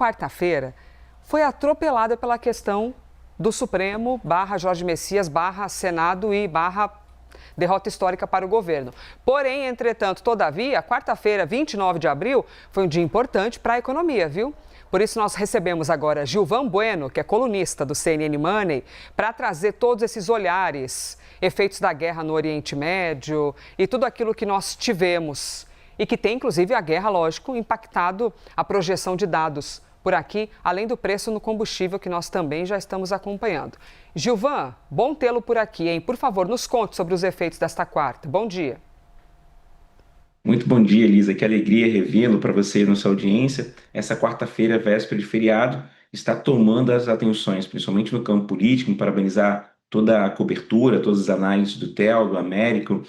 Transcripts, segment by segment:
Quarta-feira foi atropelada pela questão do Supremo, barra Jorge Messias, barra Senado e barra derrota histórica para o governo. Porém, entretanto, todavia, quarta-feira, 29 de abril, foi um dia importante para a economia, viu? Por isso, nós recebemos agora Gilvan Bueno, que é colunista do CNN Money, para trazer todos esses olhares, efeitos da guerra no Oriente Médio e tudo aquilo que nós tivemos. E que tem, inclusive, a guerra, lógico, impactado a projeção de dados por aqui, além do preço no combustível que nós também já estamos acompanhando. Gilvan, bom tê-lo por aqui, hein? Por favor, nos conte sobre os efeitos desta quarta. Bom dia. Muito bom dia, Elisa. Que alegria revê-lo para você e nossa audiência. Essa quarta-feira, véspera de feriado, está tomando as atenções, principalmente no campo político, parabenizar toda a cobertura, todas as análises do TEL, do Américo.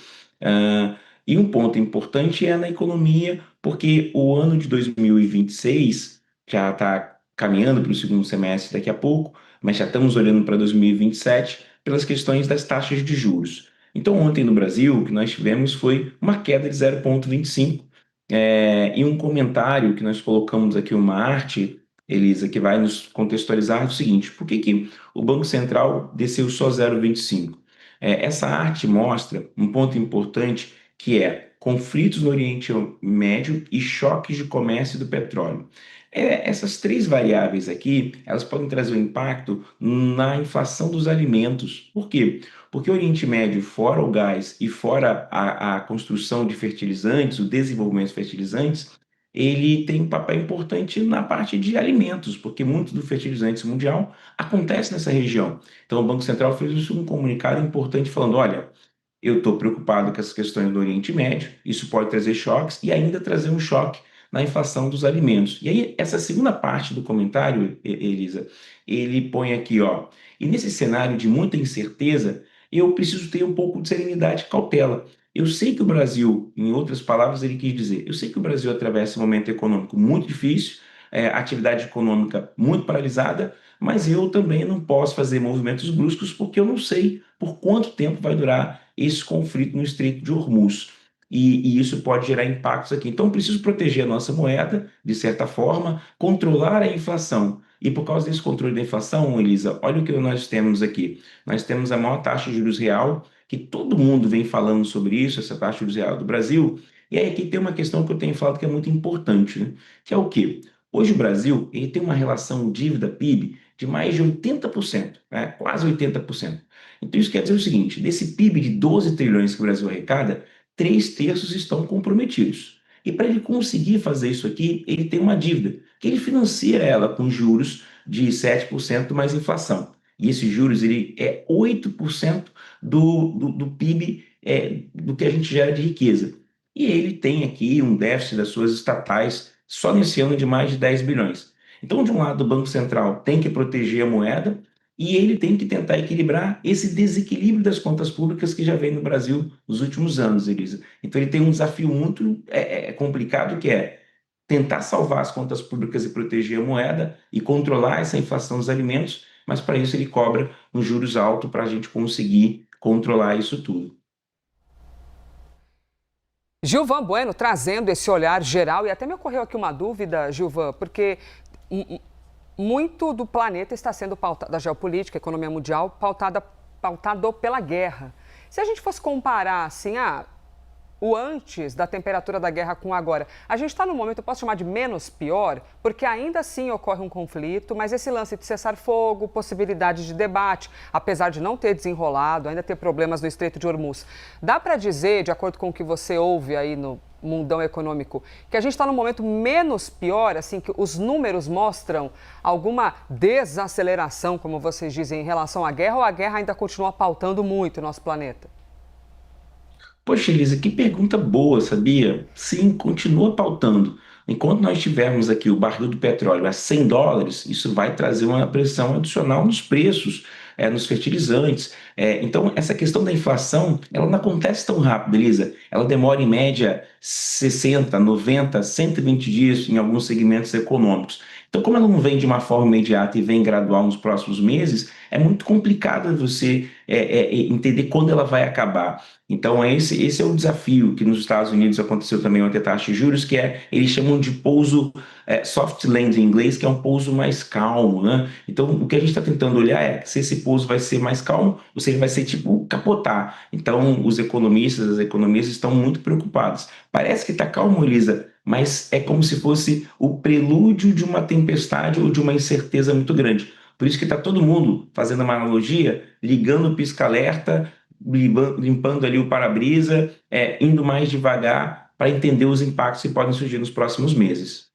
E um ponto importante é na economia, porque o ano de 2026 já está caminhando para o segundo semestre daqui a pouco, mas já estamos olhando para 2027 pelas questões das taxas de juros. Então, ontem no Brasil, o que nós tivemos foi uma queda de 0,25, e um comentário que nós colocamos aqui, uma arte, Elisa, que vai nos contextualizar o seguinte: por que o Banco Central desceu só 0,25? Essa arte mostra um ponto importante, que é conflitos no Oriente Médio e choques de comércio do petróleo. Essas três variáveis aqui, elas podem trazer um impacto na inflação dos alimentos. Por quê? Porque o Oriente Médio, fora o gás e fora a construção de fertilizantes, o desenvolvimento de fertilizantes, ele tem um papel importante na parte de alimentos, porque muito do fertilizante mundial acontece nessa região. Então, o Banco Central fez um comunicado importante falando: olha, eu estou preocupado com essas questões do Oriente Médio, isso pode trazer choques e ainda trazer um choque na inflação dos alimentos. E aí, essa segunda parte do comentário, Elisa, ele põe aqui, ó: e nesse cenário de muita incerteza, eu preciso ter um pouco de serenidade e cautela. Eu sei que o Brasil, em outras palavras, ele quis dizer, eu sei que o Brasil atravessa um momento econômico muito difícil, atividade econômica muito paralisada, mas eu também não posso fazer movimentos bruscos porque eu não sei por quanto tempo vai durar esse conflito no Estreito de Hormuz. E isso pode gerar impactos aqui. Então, preciso proteger a nossa moeda, de certa forma, controlar a inflação. E por causa desse controle da inflação, Elisa, olha o que nós temos aqui. Nós temos a maior taxa de juros real, que todo mundo vem falando sobre isso, essa taxa de juros real do Brasil. E aí aqui tem uma questão que eu tenho falado que é muito importante, né? Que é o quê? Hoje o Brasil ele tem uma relação dívida-PIB de mais de 80%, né? Quase 80%. Então isso quer dizer o seguinte: desse PIB de 12 trilhões que o Brasil arrecada, 3/3 estão comprometidos. E para ele conseguir fazer isso aqui, ele tem uma dívida, que ele financia ela com juros de 7% mais inflação. E esses juros ele é 8% do PIB, do que a gente gera de riqueza. E ele tem aqui um déficit das suas estatais só nesse ano de mais de 10 bilhões. Então, de um lado, o Banco Central tem que proteger a moeda e ele tem que tentar equilibrar esse desequilíbrio das contas públicas que já vem no Brasil nos últimos anos, Elisa. Então, ele tem um desafio muito complicado, que é tentar salvar as contas públicas e proteger a moeda e controlar essa inflação dos alimentos, mas para isso ele cobra um juros alto para a gente conseguir controlar isso tudo. Gilvan Bueno trazendo esse olhar geral, e até me ocorreu aqui uma dúvida, Gilvan, porque muito do planeta está sendo pautado, da geopolítica, economia mundial, pautado pela guerra. Se a gente fosse comparar, assim, o antes da temperatura da guerra com agora, a gente está num momento, eu posso chamar de menos pior, porque ainda assim ocorre um conflito, mas esse lance de cessar-fogo, possibilidade de debate, apesar de não ter desenrolado, ainda ter problemas no Estreito de Hormuz. Dá para dizer, de acordo com o que você ouve aí no mundão econômico, que a gente está num momento menos pior, assim, que os números mostram alguma desaceleração, como vocês dizem, em relação à guerra, ou a guerra ainda continua pautando muito o nosso planeta? Poxa, Elisa, que pergunta boa, sabia? Sim, continua pautando. Enquanto nós tivermos aqui o barril do petróleo a US$ 100, isso vai trazer uma pressão adicional nos preços, nos fertilizantes. Então, essa questão da inflação, ela não acontece tão rápido, Elisa. Ela demora, em média, 60, 90, 120 dias em alguns segmentos econômicos. Então, como ela não vem de uma forma imediata e vem gradual nos próximos meses, é muito complicado você entender quando ela vai acabar. Então, esse é o desafio que nos Estados Unidos aconteceu também ontem a taxa de juros, que eles chamam de pouso soft landing em inglês, que é um pouso mais calmo, né? Então, o que a gente está tentando olhar é se esse pouso vai ser mais calmo ou se ele vai ser tipo capotar. Então, os economistas, as economistas estão muito preocupados. Parece que está calmo, Elisa, mas é como se fosse o prelúdio de uma tempestade ou de uma incerteza muito grande. Por isso que está todo mundo fazendo uma analogia, ligando o pisca-alerta, limpando ali o para-brisa, indo mais devagar para entender os impactos que podem surgir nos próximos meses.